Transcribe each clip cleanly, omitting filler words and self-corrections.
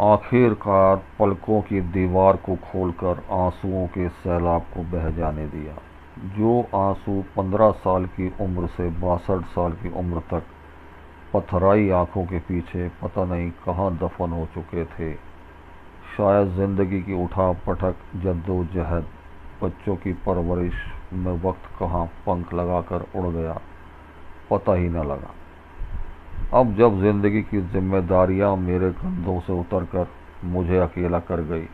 आखिरकार पलकों की दीवार को खोलकर आंसुओं के सैलाब को बह जाने दिया। जो आंसू 15 साल की उम्र से 62 साल की उम्र तक पथराई आंखों के पीछे पता नहीं कहाँ दफन हो चुके थे। शायद जिंदगी की उठा पटक, जद्दोजहद, बच्चों की परवरिश में वक्त कहाँ पंख लगाकर उड़ गया, पता ही न लगा। अब जब जिंदगी की जिम्मेदारियां मेरे कंधों से उतरकर मुझे अकेला कर गई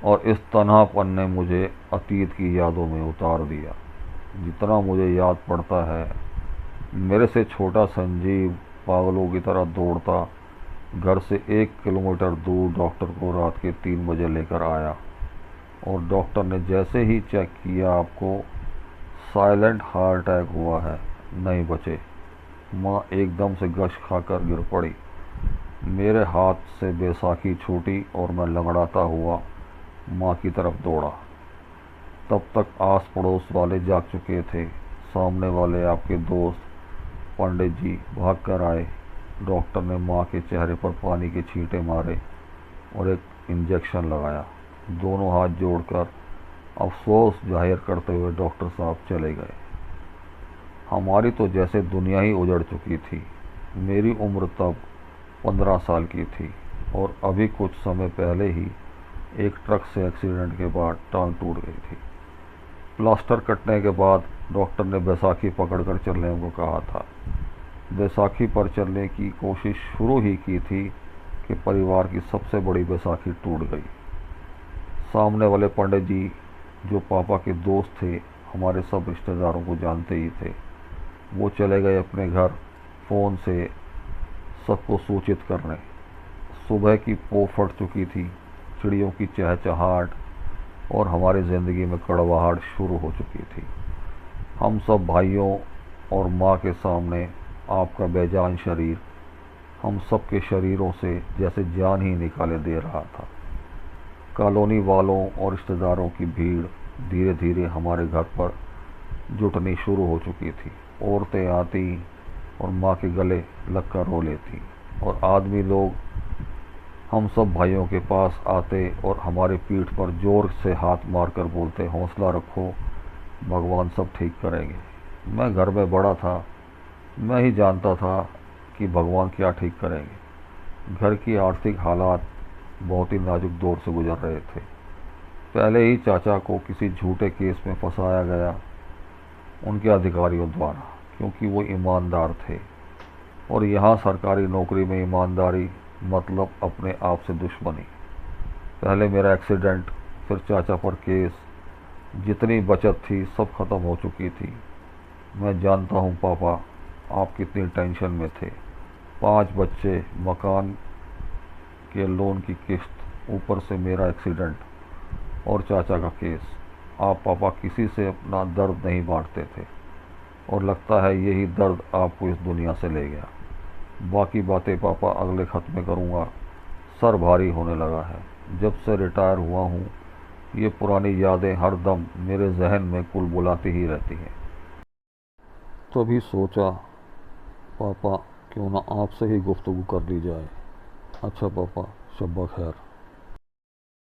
और इस तन्हापन ने मुझे अतीत की यादों में उतार दिया। जितना मुझे याद पड़ता है, मेरे से छोटा संजीव पागलों की तरह दौड़ता घर से 1 किलोमीटर दूर डॉक्टर को रात के 3 बजे लेकर आया और डॉक्टर ने जैसे ही चेक किया, आपको साइलेंट हार्ट अटैक हुआ है, नहीं बचे। माँ एकदम से गश खाकर गिर पड़ी। मेरे हाथ से बैसाखी छूटी और मैं लंगड़ाता हुआ माँ की तरफ दौड़ा। तब तक आस पड़ोस वाले जाग चुके थे। सामने वाले आपके दोस्त पंडित जी भाग कर आए। डॉक्टर ने माँ के चेहरे पर पानी के छींटे मारे और एक इंजेक्शन लगाया। दोनों हाथ जोड़कर अफसोस जाहिर करते हुए डॉक्टर साहब चले गए। हमारी तो जैसे दुनिया ही उजड़ चुकी थी। मेरी उम्र तब 15 साल की थी और अभी कुछ समय पहले ही एक ट्रक से एक्सीडेंट के बाद टांग टूट गई थी। प्लास्टर कटने के बाद डॉक्टर ने बैसाखी पकड़कर चलने को कहा था। बैसाखी पर चलने की कोशिश शुरू ही की थी कि परिवार की सबसे बड़ी बैसाखी टूट गई। सामने वाले पंडित जी, जो पापा के दोस्त थे, हमारे सब रिश्तेदारों को जानते ही थे। वो चले गए अपने घर फ़ोन से सबको सूचित करने। सुबह की पो फट चुकी थी। चिड़ियों की चहचहाट और हमारी ज़िंदगी में कड़वाहट शुरू हो चुकी थी। हम सब भाइयों और माँ के सामने आपका बेजान शरीर हम सब के शरीरों से जैसे जान ही निकाले दे रहा था। कॉलोनी वालों और रिश्तेदारों की भीड़ धीरे धीरे हमारे घर पर जुटनी शुरू हो चुकी थी। औरतें आती और माँ के गले लगकर रो लेती और आदमी लोग हम सब भाइयों के पास आते और हमारे पीठ पर जोर से हाथ मारकर बोलते, हौसला रखो, भगवान सब ठीक करेंगे। मैं घर में बड़ा था, मैं ही जानता था कि भगवान क्या ठीक करेंगे। घर की आर्थिक हालात बहुत ही नाजुक दौर से गुजर रहे थे। पहले ही चाचा को किसी झूठे केस में फंसाया गया उनके अधिकारियों द्वारा, क्योंकि वो ईमानदार थे और यहाँ सरकारी नौकरी में ईमानदारी मतलब अपने आप से दुश्मनी। पहले मेरा एक्सीडेंट, फिर चाचा पर केस, जितनी बचत थी सब खत्म हो चुकी थी। मैं जानता हूँ पापा, आप कितनी टेंशन में थे। 5 बच्चे, मकान के लोन की किस्त, ऊपर से मेरा एक्सीडेंट और चाचा का केस। आप पापा किसी से अपना दर्द नहीं बांटते थे और लगता है यही दर्द आपको इस दुनिया से ले गया। बाकी बातें पापा अगले खत में करूँगा। सर भारी होने लगा है। जब से रिटायर हुआ हूँ, ये पुरानी यादें हर दम मेरे जहन में कुलबुलाती ही रहती हैं। तभी सोचा, पापा क्यों ना आपसे ही गुफ्तगू कर ली जाए। अच्छा पापा, शब्बा खैर।